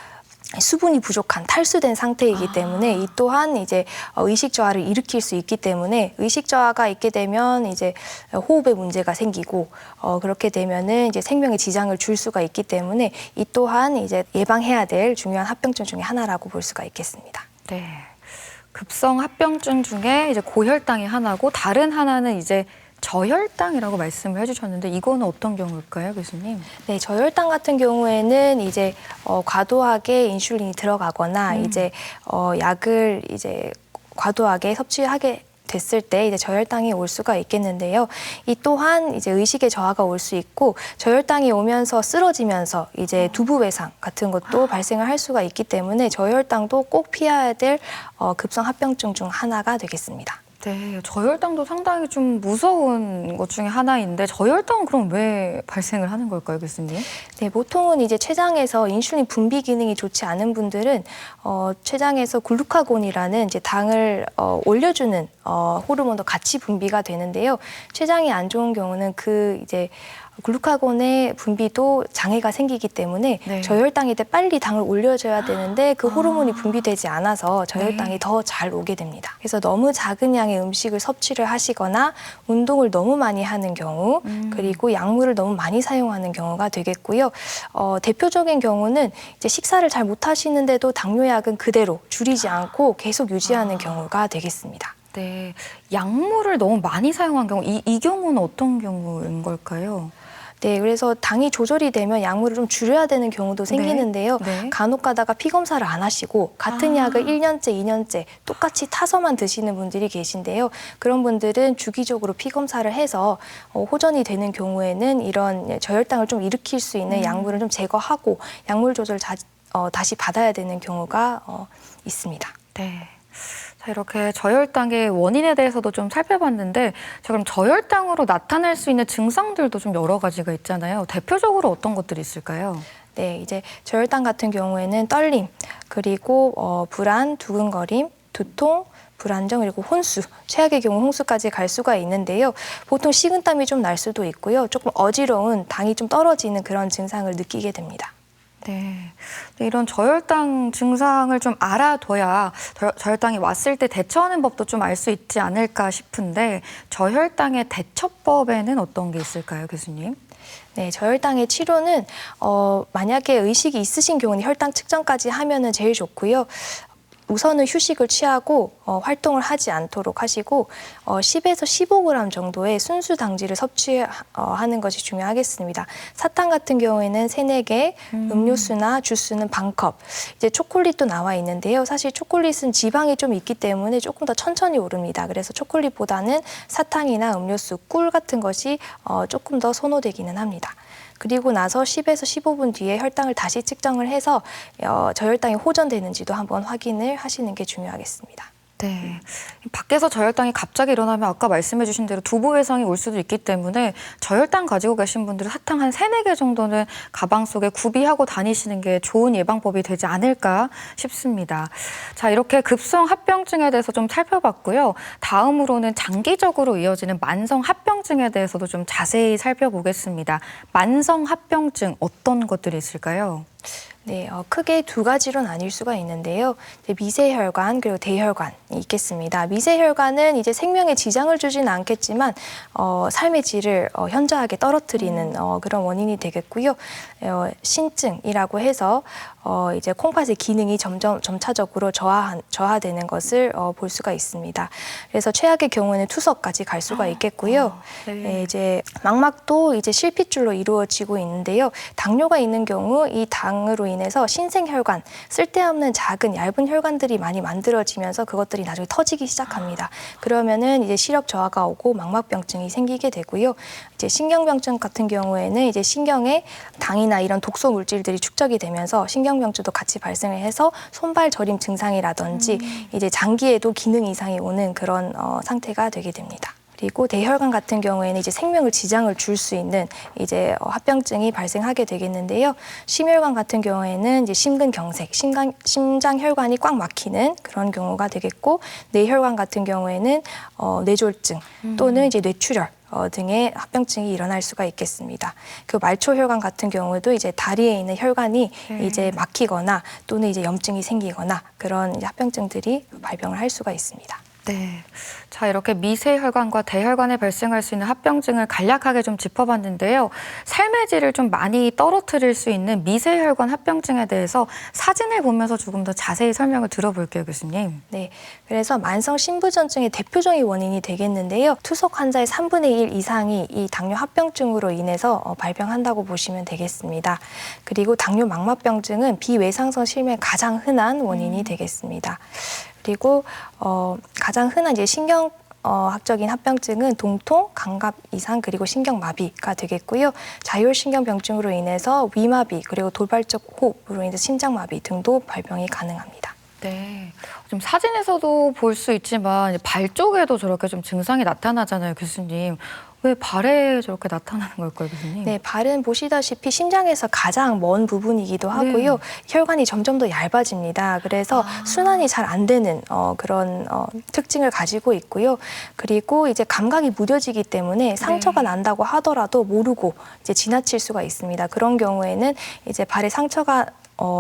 수분이 부족한 탈수된 상태이기 때문에 이 또한 이제 의식 저하를 일으킬 수 있기 때문에 의식 저하가 있게 되면 이제 호흡에 문제가 생기고 그렇게 되면은 이제 생명에 지장을 줄 수가 있기 때문에 이 또한 이제 예방해야 될 중요한 합병증 중에 하나라고 볼 수가 있겠습니다. 네. 급성 합병증 중에 이제 고혈당이 하나고 다른 하나는 이제 저혈당이라고 말씀을 해주셨는데 이거는 어떤 경우일까요, 교수님? 네, 저혈당 같은 경우에는 이제 과도하게 인슐린이 들어가거나 이제 약을 이제 과도하게 섭취하게 됐을 때 이제 저혈당이 올 수가 있겠는데요. 이 또한 이제 의식의 저하가 올 수 있고 저혈당이 오면서 쓰러지면서 이제 두부 외상 같은 것도 발생을 할 수가 있기 때문에 저혈당도 꼭 피해야 될 급성 합병증 중 하나가 되겠습니다. 네, 저혈당도 상당히 좀 무서운 것 중에 하나인데 저혈당은 그럼 왜 발생을 하는 걸까요, 교수님? 네, 보통은 이제 췌장에서 인슐린 분비 기능이 좋지 않은 분들은 췌장에서 글루카곤이라는 이제 당을 올려주는 호르몬도 같이 분비가 되는데요. 췌장이 안 좋은 경우는 그 이제 글루카곤의 분비도 장애가 생기기 때문에 네. 저혈당일 때 빨리 당을 올려줘야 되는데 그 호르몬이 분비되지 않아서 저혈당이 더 잘 오게 됩니다. 그래서 너무 작은 양의 음식을 섭취를 하시거나 운동을 너무 많이 하는 경우 그리고 약물을 너무 많이 사용하는 경우가 되겠고요. 대표적인 경우는 이제 식사를 잘 못 하시는데도 당뇨약은 그대로 줄이지 않고 계속 유지하는 경우가 되겠습니다. 네, 약물을 너무 많이 사용한 경우 이 경우는 어떤 경우인 걸까요? 네, 그래서 당이 조절이 되면 약물을 좀 줄여야 되는 경우도 생기는데요. 네. 간혹 가다가 피 검사를 안 하시고 같은 약을 1년째, 2년째 똑같이 타서만 드시는 분들이 계신데요. 그런 분들은 주기적으로 피 검사를 해서 호전이 되는 경우에는 이런 저혈당을 좀 일으킬 수 있는 약물을 좀 제거하고 약물 조절 다시 받아야 되는 경우가 있습니다. 네. 자, 이렇게 저혈당의 원인에 대해서도 좀 살펴봤는데, 자, 그럼 저혈당으로 나타날 수 있는 증상들도 좀 여러 가지가 있잖아요. 대표적으로 어떤 것들이 있을까요? 네, 이제 저혈당 같은 경우에는 떨림, 그리고 불안, 두근거림, 두통, 불안정, 그리고 혼수, 최악의 경우 홍수까지 갈 수가 있는데요. 보통 식은땀이 좀 날 수도 있고요. 조금 어지러운, 당이 좀 떨어지는 그런 증상을 느끼게 됩니다. 네. 이런 저혈당 증상을 좀 알아둬야 저혈당이 왔을 때 대처하는 법도 좀 알 수 있지 않을까 싶은데, 저혈당의 대처법에는 어떤 게 있을까요, 교수님? 네, 저혈당의 치료는 만약에 의식이 있으신 경우는 혈당 측정까지 하면은 제일 좋고요. 우선은 휴식을 취하고 활동을 하지 않도록 하시고 10에서 15g 정도의 순수 당질을 섭취하는 것이 중요하겠습니다. 사탕 같은 경우에는 3, 4개, 음료수나 주스는 반컵. 이제 초콜릿도 나와 있는데요. 사실 초콜릿은 지방이 좀 있기 때문에 조금 더 천천히 오릅니다. 그래서 초콜릿보다는 사탕이나 음료수, 꿀 같은 것이 조금 더 선호되기는 합니다. 그리고 나서 10에서 15분 뒤에 혈당을 다시 측정을 해서 저혈당이 호전되는지도 한번 확인을 하시는 게 중요하겠습니다. 네. 밖에서 저혈당이 갑자기 일어나면 아까 말씀해 주신 대로 두부 외상이 올 수도 있기 때문에 저혈당 가지고 계신 분들은 사탕 한 3, 4개 정도는 가방 속에 구비하고 다니시는 게 좋은 예방법이 되지 않을까 싶습니다. 자, 이렇게 급성 합병증에 대해서 좀 살펴봤고요. 다음으로는 장기적으로 이어지는 만성 합병증에 대해서도 좀 자세히 살펴보겠습니다. 만성 합병증 어떤 것들이 있을까요? 네, 크게 2가지로 나뉠 수가 있는데요. 미세혈관 그리고 대혈관이 있겠습니다. 미세혈관은 이제 생명에 지장을 주지는 않겠지만 삶의 질을 현저하게 떨어뜨리는 그런 원인이 되겠고요. 신증이라고 해서 이제 콩팥의 기능이 점차적으로 저하되는 것을 볼 수가 있습니다. 그래서 최악의 경우에는 투석까지 갈 수가 있겠고요. 네, 이제 망막도 이제 실핏줄로 이루어지고 있는데요. 당뇨가 있는 경우 이 당으로 인해서 신생혈관, 쓸데없는 작은 얇은 혈관들이 많이 만들어지면서 그것들이 나중에 터지기 시작합니다. 그러면은 이제 시력 저하가 오고 망막병증이 생기게 되고요. 이제 신경병증 같은 경우에는 이제 신경에 당이나 이런 독소 물질들이 축적이 되면서 신경병증도 같이 발생을 해서 손발 저림 증상이라든지 이제 장기에도 기능 이상이 오는 그런 상태가 되게 됩니다. 그리고 대혈관 같은 경우에는 이제 생명을 지장을 줄 수 있는 이제 합병증이 발생하게 되겠는데요. 심혈관 같은 경우에는 이제 심근경색, 심장 혈관이 꽉 막히는 그런 경우가 되겠고, 뇌혈관 같은 경우에는 뇌졸중 또는 이제 뇌출혈 등의 합병증이 일어날 수가 있겠습니다. 그 말초혈관 같은 경우도 이제 다리에 있는 혈관이 이제 막히거나 또는 이제 염증이 생기거나 그런 이제 합병증들이 발병을 할 수가 있습니다. 네. 자, 이렇게 미세혈관과 대혈관에 발생할 수 있는 합병증을 간략하게 좀 짚어봤는데요. 삶의 질을 좀 많이 떨어뜨릴 수 있는 미세혈관 합병증에 대해서 사진을 보면서 조금 더 자세히 설명을 들어볼게요, 교수님. 네. 그래서 만성 신부전증의 대표적인 원인이 되겠는데요. 투석 환자의 3분의 1 이상이 이 당뇨 합병증으로 인해서 발병한다고 보시면 되겠습니다. 그리고 당뇨 망막병증은 비외상성 실매의 가장 흔한 원인이 되겠습니다. 그리고 가장 흔한 이제 신경학적인 합병증은 동통, 감각 이상 그리고 신경마비가 되겠고요. 자율신경병증으로 인해서 위마비 그리고 돌발적 호흡으로 인해서 심장마비 등도 발병이 가능합니다. 네. 좀 사진에서도 볼 수 있지만 발 쪽에도 저렇게 좀 증상이 나타나잖아요, 교수님. 왜 발에 저렇게 나타나는 걸까요, 교수님? 네, 발은 보시다시피 심장에서 가장 먼 부분이기도 하고요. 혈관이 점점 더 얇아집니다. 그래서 순환이 잘 안 되는 그런 특징을 가지고 있고요. 그리고 이제 감각이 무뎌지기 때문에 상처가 난다고 하더라도 모르고 이제 지나칠 수가 있습니다. 그런 경우에는 이제 발에 상처가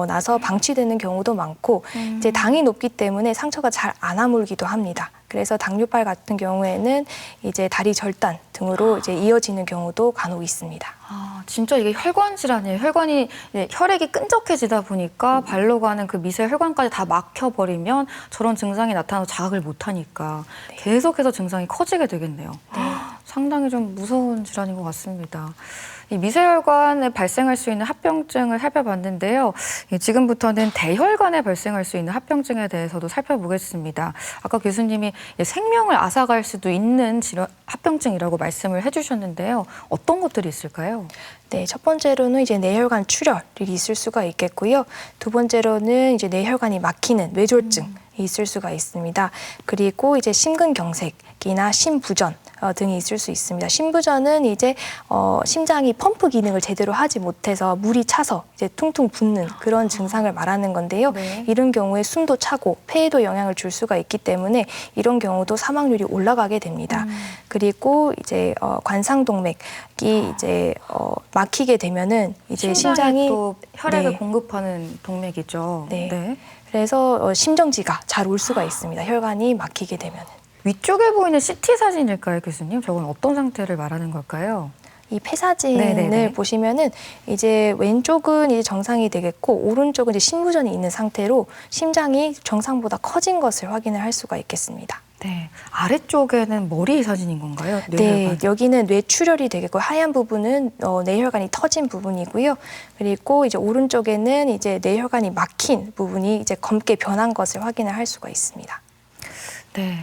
나서 방치되는 경우도 많고 이제 당이 높기 때문에 상처가 잘 안 아물기도 합니다. 그래서 당뇨발 같은 경우에는 이제 다리 절단 등으로 이제 이어지는 경우도 간혹 있습니다. 아, 진짜 이게 혈관 질환이에요. 혈관이 혈액이 끈적해지다 보니까 발로 가는 그 미세 혈관까지 다 막혀버리면 저런 증상이 나타나서 자각을 못하니까 계속해서 증상이 커지게 되겠네요. 상당히 좀 무서운 질환인 것 같습니다. 이 미세혈관에 발생할 수 있는 합병증을 살펴봤는데요. 지금부터는 대혈관에 발생할 수 있는 합병증에 대해서도 살펴보겠습니다. 아까 교수님이 생명을 앗아갈 수도 있는 합병증이라고 말씀을 해주셨는데요. 어떤 것들이 있을까요? 네, 첫 번째로는 이제 뇌혈관 출혈이 있을 수가 있겠고요. 두 번째로는 이제 뇌혈관이 막히는 뇌졸중이 있을 수가 있습니다. 그리고 이제 심근경색이나 심부전 등이 있을 수 있습니다. 심부전은 이제 심장이 펌프 기능을 제대로 하지 못해서 물이 차서 이제 퉁퉁 붓는 그런 증상을 말하는 건데요. 네. 이런 경우에 숨도 차고 폐에도 영향을 줄 수가 있기 때문에 이런 경우도 사망률이 올라가게 됩니다. 그리고 이제 관상동맥이 이제 막히게 되면은 이제 심장이 또 혈액을 네. 공급하는 동맥이죠. 네. 그래서 심정지가 잘 올 수가 있습니다. 혈관이 막히게 되면은. 위쪽에 보이는 CT 사진일까요, 교수님? 저건 어떤 상태를 말하는 걸까요? 이 폐 사진을 네네네. 보시면은 이제 왼쪽은 이제 정상이 되겠고 오른쪽은 이제 심부전이 있는 상태로 심장이 정상보다 커진 것을 확인을 할 수가 있겠습니다. 네. 아래쪽에는 머리 사진인 건가요? 네, 뇌혈관. 여기는 뇌출혈이 되겠고 하얀 부분은 뇌혈관이 터진 부분이고요. 그리고 이제 오른쪽에는 이제 뇌혈관이 막힌 부분이 이제 검게 변한 것을 확인을 할 수가 있습니다. 네.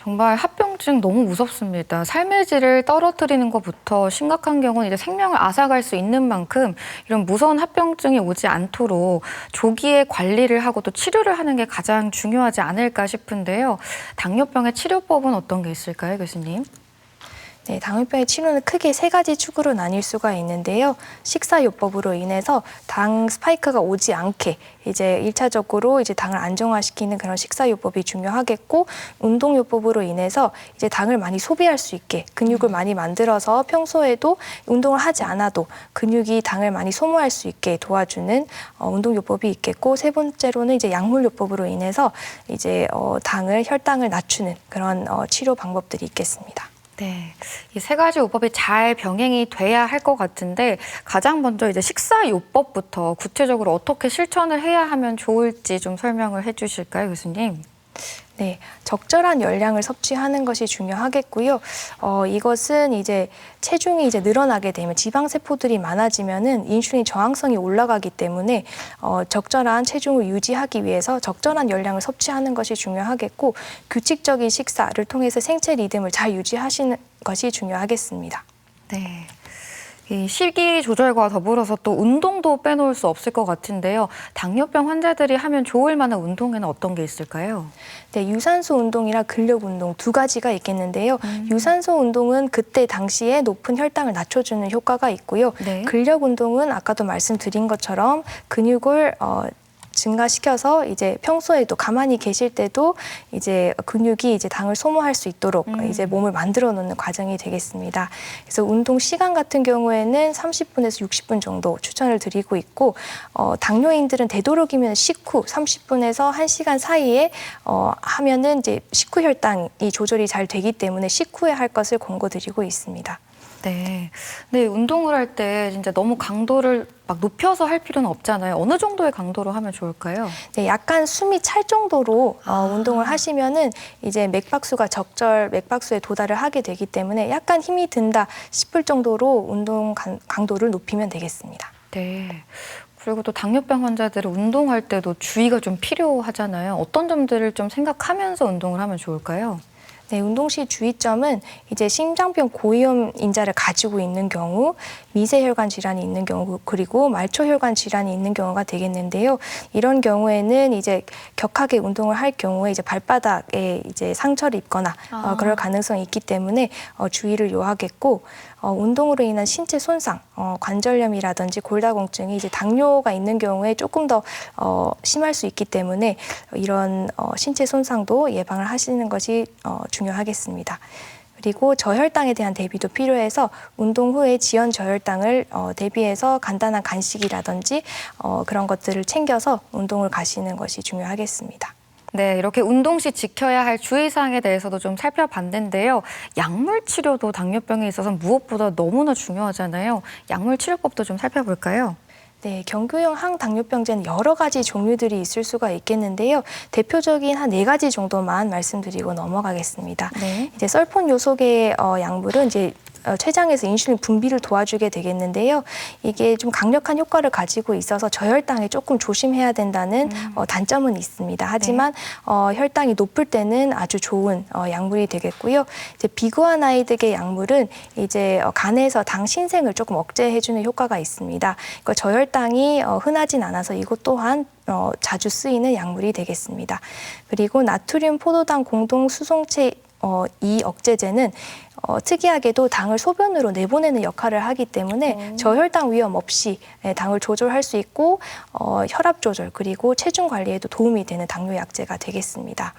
정말 합병증 너무 무섭습니다. 삶의 질을 떨어뜨리는 것부터 심각한 경우는 이제 생명을 앗아갈 수 있는 만큼 이런 무서운 합병증이 오지 않도록 조기에 관리를 하고 또 치료를 하는 게 가장 중요하지 않을까 싶은데요. 당뇨병의 치료법은 어떤 게 있을까요, 교수님? 네, 당뇨병의 치료는 크게 세 가지 축으로 나뉠 수가 있는데요. 식사요법으로 인해서 당 스파이크가 오지 않게 이제 1차적으로 이제 당을 안정화시키는 그런 식사요법이 중요하겠고, 운동요법으로 인해서 이제 당을 많이 소비할 수 있게 근육을 많이 만들어서 평소에도 운동을 하지 않아도 근육이 당을 많이 소모할 수 있게 도와주는 운동요법이 있겠고, 세 번째로는 이제 약물요법으로 인해서 이제 당을 혈당을 낮추는 그런 치료 방법들이 있겠습니다. 네, 이 세 가지 요법이 잘 병행이 돼야 할 것 같은데 가장 먼저 이제 식사요법부터 구체적으로 어떻게 실천을 해야 하면 좋을지 좀 설명을 해주실까요, 교수님? 네, 적절한 열량을 섭취하는 것이 중요하겠고요. 이것은 이제 체중이 이제 늘어나게 되면 지방 세포들이 많아지면은 인슐린 저항성이 올라가기 때문에 적절한 체중을 유지하기 위해서 적절한 열량을 섭취하는 것이 중요하겠고, 규칙적인 식사를 통해서 생체 리듬을 잘 유지하시는 것이 중요하겠습니다. 네. 이 식이 조절과 더불어서 또 운동도 빼놓을 수 없을 것 같은데요. 당뇨병 환자들이 하면 좋을 만한 운동에는 어떤 게 있을까요? 네, 유산소 운동이랑 근력 운동 두 가지가 있겠는데요. 유산소 운동은 그때 당시에 높은 혈당을 낮춰주는 효과가 있고요. 네. 근력 운동은 아까도 말씀드린 것처럼 근육을 증가시켜서 이제 평소에도 가만히 계실 때도 이제 근육이 이제 당을 소모할 수 있도록 이제 몸을 만들어 놓는 과정이 되겠습니다. 그래서 운동 시간 같은 경우에는 30분에서 60분 정도 추천을 드리고 있고, 당뇨인들은 되도록이면 식후 30분에서 1시간 사이에 하면은 이제 식후 혈당이 조절이 잘 되기 때문에 식후에 할 것을 권고드리고 있습니다. 네. 근데 운동을 할 때 진짜 너무 강도를 막 높여서 할 필요는 없잖아요. 어느 정도의 강도로 하면 좋을까요? 네, 약간 숨이 찰 정도로 운동을 하시면은 이제 맥박수가 적절 맥박수에 도달을 하게 되기 때문에 약간 힘이 든다 싶을 정도로 운동 강도를 높이면 되겠습니다. 네. 그리고 또 당뇨병 환자들은 운동할 때도 주의가 좀 필요하잖아요. 어떤 점들을 좀 생각하면서 운동을 하면 좋을까요? 네, 운동 시 주의점은 이제 심장병 고위험 인자를 가지고 있는 경우, 미세혈관 질환이 있는 경우, 그리고 말초혈관 질환이 있는 경우가 되겠는데요. 이런 경우에는 이제 격하게 운동을 할 경우에 이제 발바닥에 이제 상처를 입거나 그럴 가능성이 있기 때문에 주의를 요하겠고, 운동으로 인한 신체 손상, 관절염이라든지 골다공증이 이제 당뇨가 있는 경우에 조금 더 심할 수 있기 때문에 이런 신체 손상도 예방을 하시는 것이 중요하겠습니다. 그리고 저혈당에 대한 대비도 필요해서 운동 후에 지연 저혈당을 대비해서 간단한 간식이라든지 그런 것들을 챙겨서 운동을 가시는 것이 중요하겠습니다. 네, 이렇게 운동 시 지켜야 할 주의사항에 대해서도 좀 살펴봤는데요. 약물 치료도 당뇨병에 있어서 무엇보다 너무나 중요하잖아요. 약물 치료법도 좀 살펴볼까요? 네, 경구용 항당뇨병제는 여러 가지 종류들이 있을 수가 있겠는데요. 대표적인 한 4가지 정도만 말씀드리고 넘어가겠습니다. 네. 이제 설폰 요속의 약물은 이제 췌장에서 인슐린 분비를 도와주게 되겠는데요. 이게 좀 강력한 효과를 가지고 있어서 저혈당에 조금 조심해야 된다는 단점은 있습니다. 하지만 혈당이 높을 때는 아주 좋은 약물이 되겠고요. 이제 비구아나이드계 약물은 이제 간에서 당 신생을 조금 억제해주는 효과가 있습니다. 그러니까 저혈당이 흔하진 않아서 이것 또한 자주 쓰이는 약물이 되겠습니다. 그리고 나트륨 포도당 공동 수송체 2 억제제는 특이하게도 당을 소변으로 내보내는 역할을 하기 때문에 저혈당 위험 없이 당을 조절할 수 있고 혈압 조절 그리고 체중 관리에도 도움이 되는 당뇨 약제가 되겠습니다.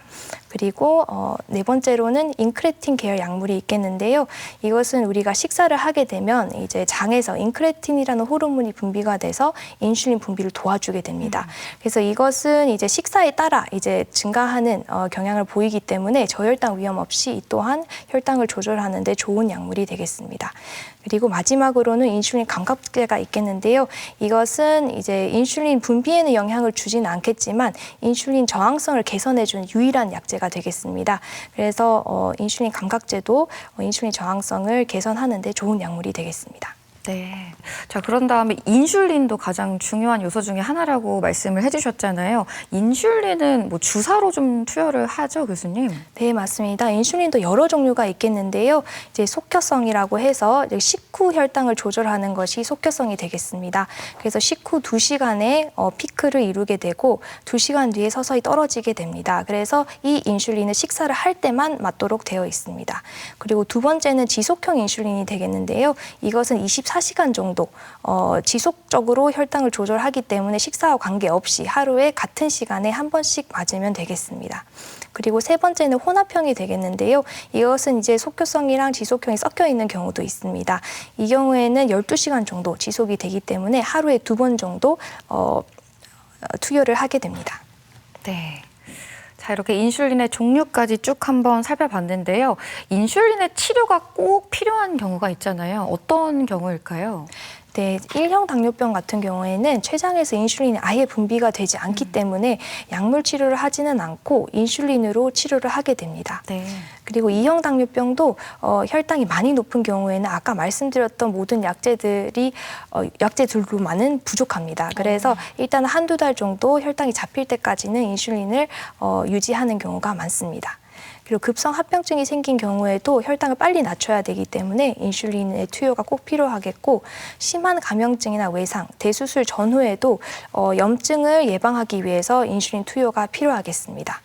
그리고 네 번째로는 인크레틴 계열 약물이 있겠는데요. 이것은 우리가 식사를 하게 되면 이제 장에서 인크레틴이라는 호르몬이 분비가 돼서 인슐린 분비를 도와주게 됩니다. 그래서 이것은 이제 식사에 따라 이제 증가하는 경향을 보이기 때문에 저혈당 위험 없이 이 또한 혈당을 조절하는 데 좋은 약물이 되겠습니다. 그리고 마지막으로는 인슐린 감각제가 있겠는데요. 이것은 이제 인슐린 분비에는 영향을 주지는 않겠지만 인슐린 저항성을 개선해주는 유일한 약제가 되겠습니다. 그래서 인슐린 감각제도 인슐린 저항성을 개선하는 데 좋은 약물이 되겠습니다. 네. 자, 그런 다음에 인슐린도 가장 중요한 요소 중에 하나라고 말씀을 해주셨잖아요. 인슐린은 뭐 주사로 좀 투여를 하죠, 교수님? 네, 맞습니다. 인슐린도 여러 종류가 있겠는데요. 이제 속효성이라고 해서 식후 혈당을 조절하는 것이 속효성이 되겠습니다. 그래서 식후 2시간에 피크를 이루게 되고 2시간 뒤에 서서히 떨어지게 됩니다. 그래서 이 인슐린은 식사를 할 때만 맞도록 되어 있습니다. 그리고 두 번째는 지속형 인슐린이 되겠는데요. 이것은 24시간 정도 지속적으로 혈당을 조절하기 때문에 식사와 관계없이 하루에 같은 시간에 한 번씩 맞으면 되겠습니다. 그리고 세 번째는 혼합형이 되겠는데요. 이것은 이제 속효성이랑 지속형이 섞여 있는 경우도 있습니다. 이 경우에는 12시간 정도 지속이 되기 때문에 하루에 2번 정도 투여를 하게 됩니다. 네. 자, 이렇게 인슐린의 종류까지 쭉 한번 살펴봤는데요. 인슐린의 치료가 꼭 필요한 경우가 있잖아요. 어떤 경우일까요? 네, 1형 당뇨병 같은 경우에는 췌장에서 인슐린이 아예 분비가 되지 않기 때문에 약물 치료를 하지는 않고 인슐린으로 치료를 하게 됩니다. 네. 그리고 2형 당뇨병도 혈당이 많이 높은 경우에는 아까 말씀드렸던 모든 약제들로만은 부족합니다. 그래서 일단 한두 달 정도 혈당이 잡힐 때까지는 인슐린을 유지하는 경우가 많습니다. 그리고 급성 합병증이 생긴 경우에도 혈당을 빨리 낮춰야 되기 때문에 인슐린의 투여가 꼭 필요하겠고 심한 감염증이나 외상, 대수술 전후에도 염증을 예방하기 위해서 인슐린 투여가 필요하겠습니다.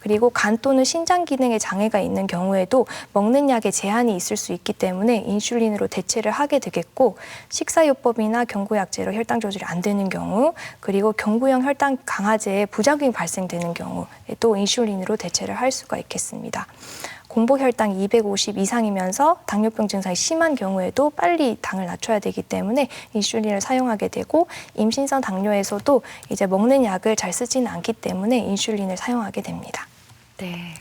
그리고 간 또는 신장 기능에 장애가 있는 경우에도 먹는 약에 제한이 있을 수 있기 때문에 인슐린으로 대체를 하게 되겠고 식사요법이나 경구약제로 혈당 조절이 안 되는 경우 그리고 경구형 혈당 강화제에 부작용이 발생되는 경우에도 인슐린으로 대체를 할 수가 있겠습니다. 공복 혈당이 250 이상이면서 당뇨병 증상이 심한 경우에도 빨리 당을 낮춰야 되기 때문에 인슐린을 사용하게 되고 임신성 당뇨에서도 이제 먹는 약을 잘 쓰지는 않기 때문에 인슐린을 사용하게 됩니다. 네.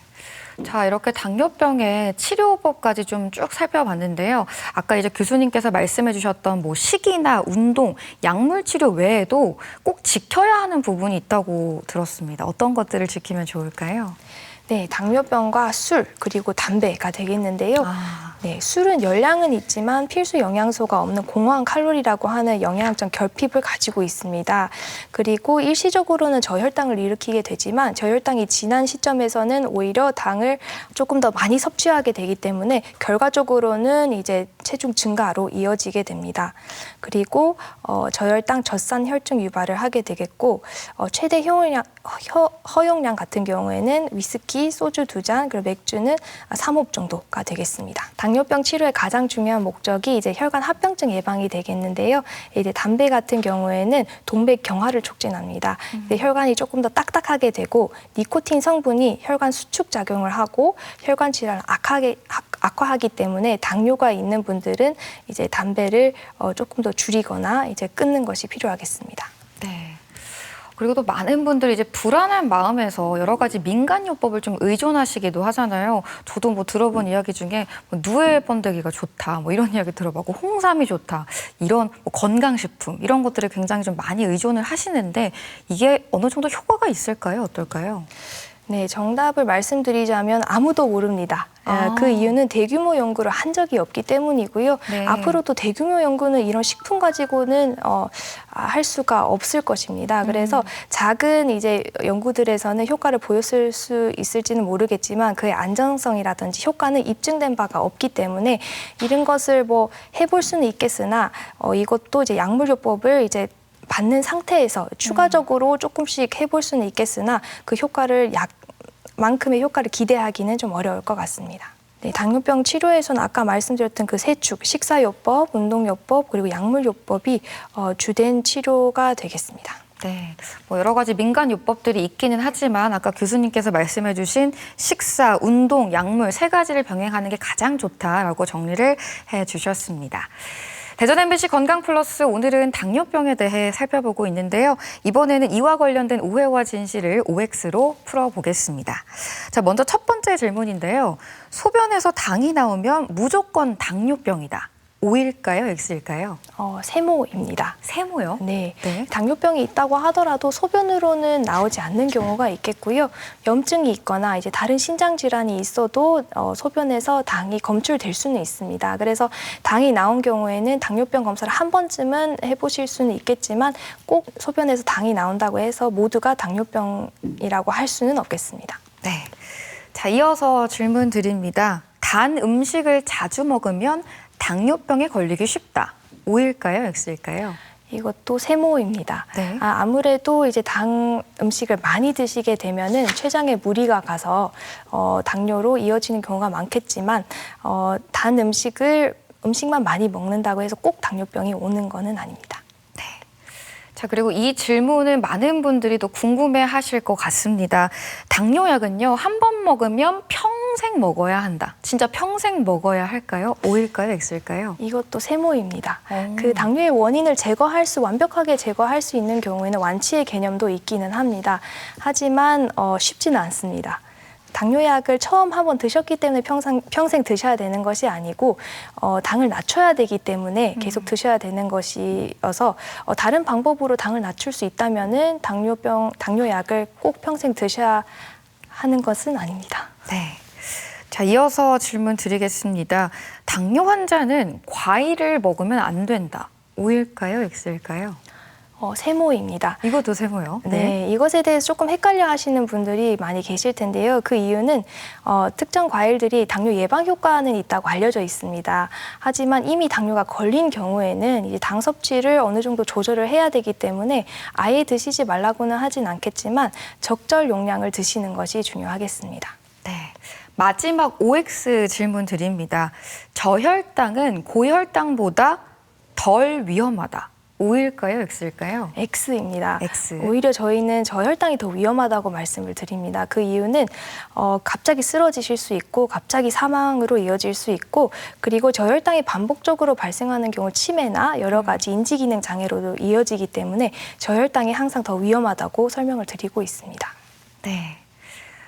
자, 이렇게 당뇨병의 치료법까지 좀 쭉 살펴봤는데요. 아까 이제 교수님께서 말씀해 주셨던 뭐 식이나 운동, 약물 치료 외에도 꼭 지켜야 하는 부분이 있다고 들었습니다. 어떤 것들을 지키면 좋을까요? 네, 당뇨병과 술 그리고 담배가 되겠는데요. 네, 술은 열량은 있지만 필수 영양소가 없는 공허한 칼로리라고 하는 영양적 결핍을 가지고 있습니다. 그리고 일시적으로는 저혈당을 일으키게 되지만 저혈당이 지난 시점에서는 오히려 당을 조금 더 많이 섭취하게 되기 때문에 결과적으로는 이제 체중 증가로 이어지게 됩니다. 그리고 저혈당, 젖산 혈증 유발을 하게 되겠고 최대 허용량 같은 경우에는 위스키, 소주 2잔, 그리고 맥주는 3홉 정도가 되겠습니다. 당뇨병 치료의 가장 중요한 목적이 이제 혈관 합병증 예방이 되겠는데요. 이제 담배 같은 경우에는 동맥 경화를 촉진합니다. 혈관이 조금 더 딱딱하게 되고 니코틴 성분이 혈관 수축 작용을 하고 혈관 질환을 악화하기 때문에 당뇨가 있는 분들은 이제 담배를 조금 더 줄이거나 이제 끊는 것이 필요하겠습니다. 네. 그리고 또 많은 분들이 이제 불안한 마음에서 여러 가지 민간요법을 좀 의존하시기도 하잖아요. 저도 뭐 들어본 이야기 중에 뭐 누에 번데기가 좋다, 뭐 이런 이야기 들어보고 홍삼이 좋다, 이런 뭐 건강식품 이런 것들을 굉장히 좀 많이 의존을 하시는데 이게 어느 정도 효과가 있을까요? 어떨까요? 네, 정답을 말씀드리자면 아무도 모릅니다. 아. 그 이유는 대규모 연구를 한 적이 없기 때문이고요. 네. 앞으로도 대규모 연구는 이런 식품 가지고는 할 수가 없을 것입니다. 그래서 작은 이제 연구들에서는 효과를 보였을 수 있을지는 모르겠지만 그의 안정성이라든지 효과는 입증된 바가 없기 때문에 이런 것을 뭐 해볼 수는 있겠으나 이것도 이제 약물요법을 이제 받는 상태에서 추가적으로 조금씩 해볼 수는 있겠으나 그 효과를 만큼의 효과를 기대하기는 좀 어려울 것 같습니다. 네, 당뇨병 치료에서는 아까 말씀드렸던 그 세 축, 식사요법, 운동요법, 그리고 약물요법이 주된 치료가 되겠습니다. 네, 뭐 여러 가지 민간 요법들이 있기는 하지만 아까 교수님께서 말씀해주신 식사, 운동, 약물 세 가지를 병행하는 게 가장 좋다라고 정리를 해주셨습니다. 대전 MBC 건강플러스 오늘은 당뇨병에 대해 살펴보고 있는데요. 이번에는 이와 관련된 오해와 진실을 OX로 풀어보겠습니다. 자, 먼저 첫 번째 질문인데요. 소변에서 당이 나오면 무조건 당뇨병이다. O일까요? X일까요? 세모입니다. 세모요? 네. 네. 당뇨병이 있다고 하더라도 소변으로는 나오지 않는 경우가 있겠고요. 염증이 있거나 이제 다른 신장 질환이 있어도 소변에서 당이 검출될 수는 있습니다. 그래서 당이 나온 경우에는 당뇨병 검사를 한 번쯤은 해보실 수는 있겠지만 꼭 소변에서 당이 나온다고 해서 모두가 당뇨병이라고 할 수는 없겠습니다. 네. 자, 이어서 질문 드립니다. 단 음식을 자주 먹으면 당뇨병에 걸리기 쉽다. O일까요? X일까요? 이것도 세모입니다. 네. 아무래도 이제 당 음식을 많이 드시게 되면은 췌장에 무리가 가서 당뇨로 이어지는 경우가 많겠지만 단 음식만 많이 먹는다고 해서 꼭 당뇨병이 오는 거는 아닙니다. 자, 그리고 이 질문을 많은 분들이 또 궁금해하실 것 같습니다. 당뇨약은요, 한 번 먹으면 평생 먹어야 한다. 진짜 평생 먹어야 할까요? O일까요? X일까요? 이것도 세모입니다. 그 당뇨의 원인을 완벽하게 제거할 수 있는 경우에는 완치의 개념도 있기는 합니다. 하지만 쉽지는 않습니다. 당뇨약을 처음 한번 드셨기 때문에 평생 드셔야 되는 것이 아니고 당을 낮춰야 되기 때문에 계속 드셔야 되는 것이어서 다른 방법으로 당을 낮출 수 있다면은 당뇨약을 꼭 평생 드셔야 하는 것은 아닙니다. 네. 자, 이어서 질문 드리겠습니다. 당뇨 환자는 과일을 먹으면 안 된다. O일까요? X일까요? 세모입니다. 이것도 세모요. 네, 이것에 대해서 조금 헷갈려 하시는 분들이 많이 계실 텐데요. 그 이유는 특정 과일들이 당뇨 예방 효과는 있다고 알려져 있습니다. 하지만 이미 당뇨가 걸린 경우에는 이제 당 섭취를 어느 정도 조절을 해야 되기 때문에 아예 드시지 말라고는 하진 않겠지만 적절 용량을 드시는 것이 중요하겠습니다. 네. 마지막 OX 질문 드립니다. 저혈당은 고혈당보다 덜 위험하다. O일까요? X일까요? X입니다. X. 오히려 저희는 저혈당이 더 위험하다고 말씀을 드립니다. 그 이유는 갑자기 쓰러지실 수 있고 갑자기 사망으로 이어질 수 있고 그리고 저혈당이 반복적으로 발생하는 경우 치매나 여러 가지 인지기능 장애로도 이어지기 때문에 저혈당이 항상 더 위험하다고 설명을 드리고 있습니다. 네.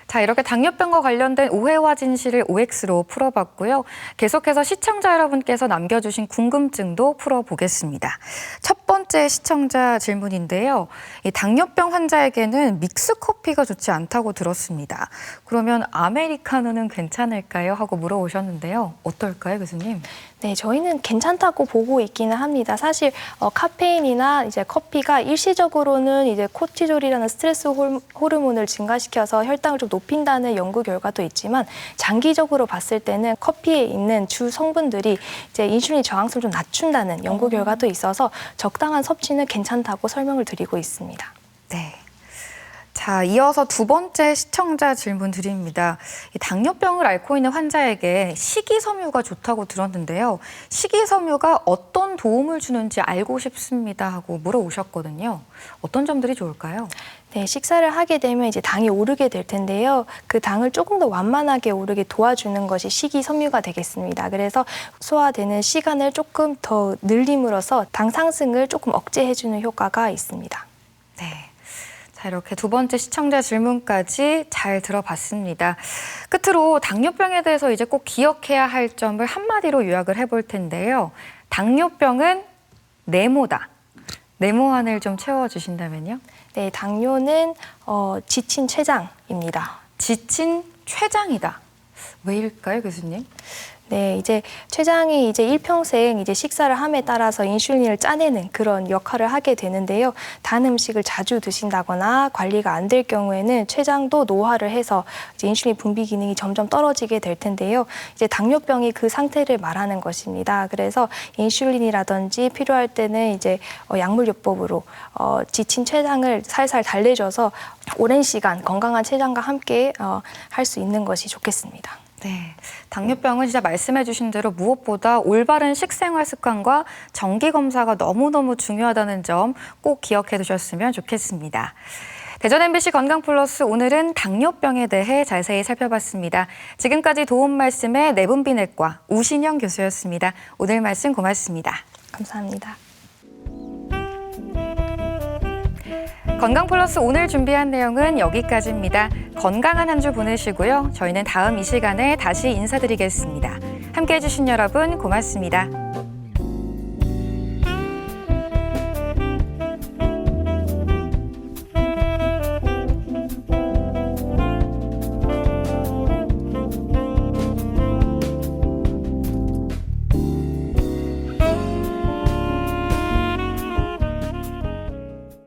자, 이렇게 당뇨병과 관련된 오해와 진실을 OX로 풀어봤고요. 계속해서 시청자 여러분께서 남겨주신 궁금증도 풀어보겠습니다. 첫 번째 시청자 질문인데요. 이 당뇨병 환자에게는 믹스커피가 좋지 않다고 들었습니다. 그러면 아메리카노는 괜찮을까요? 하고 물어오셨는데요. 어떨까요, 교수님? 네, 저희는 괜찮다고 보고 있기는 합니다. 사실 카페인이나 이제 커피가 일시적으로는 이제 코티졸이라는 스트레스 호르몬을 증가시켜서 혈당을 좀 높인다는 연구 결과도 있지만 장기적으로 봤을 때는 커피에 있는 주 성분들이 이제 인슐린 저항성을 좀 낮춘다는 연구 결과도 있어서 적당한 섭취는 괜찮다고 설명을 드리고 있습니다. 네. 자, 이어서 두 번째 시청자 질문 드립니다. 이 당뇨병을 앓고 있는 환자에게 식이섬유가 좋다고 들었는데요. 식이섬유가 어떤 도움을 주는지 알고 싶습니다 하고 물어오셨거든요. 어떤 점들이 좋을까요? 네, 식사를 하게 되면 이제 당이 오르게 될 텐데요. 그 당을 조금 더 완만하게 오르게 도와주는 것이 식이섬유가 되겠습니다. 그래서 소화되는 시간을 조금 더 늘림으로써 당 상승을 조금 억제해주는 효과가 있습니다. 네. 자, 이렇게 두 번째 시청자 질문까지 잘 들어봤습니다. 끝으로 당뇨병에 대해서 이제 꼭 기억해야 할 점을 한마디로 요약을 해볼 텐데요. 당뇨병은 네모다. 네모안을 좀 채워주신다면요? 네, 당뇨는 지친 췌장입니다. 지친 췌장이다. 왜일까요, 교수님? 네, 이제 췌장이 이제 일평생 이제 식사를 함에 따라서 인슐린을 짜내는 그런 역할을 하게 되는데요. 단 음식을 자주 드신다거나 관리가 안 될 경우에는 췌장도 노화를 해서 이제 인슐린 분비 기능이 점점 떨어지게 될 텐데요. 이제 당뇨병이 그 상태를 말하는 것입니다. 그래서 인슐린이라든지 필요할 때는 이제 약물요법으로 지친 췌장을 살살 달래줘서 오랜 시간 건강한 췌장과 함께 할 수 있는 것이 좋겠습니다. 네, 당뇨병은 진짜 말씀해 주신 대로 무엇보다 올바른 식생활 습관과 정기 검사가 너무너무 중요하다는 점 꼭 기억해 두셨으면 좋겠습니다. 대전 MBC 건강플러스 오늘은 당뇨병에 대해 자세히 살펴봤습니다. 지금까지 도움 말씀의 내분비내과 우신영 교수였습니다. 오늘 말씀 고맙습니다. 감사합니다. 건강플러스 오늘 준비한 내용은 여기까지입니다. 건강한 한 주 보내시고요. 저희는 다음 이 시간에 다시 인사드리겠습니다. 함께해 주신 여러분 고맙습니다.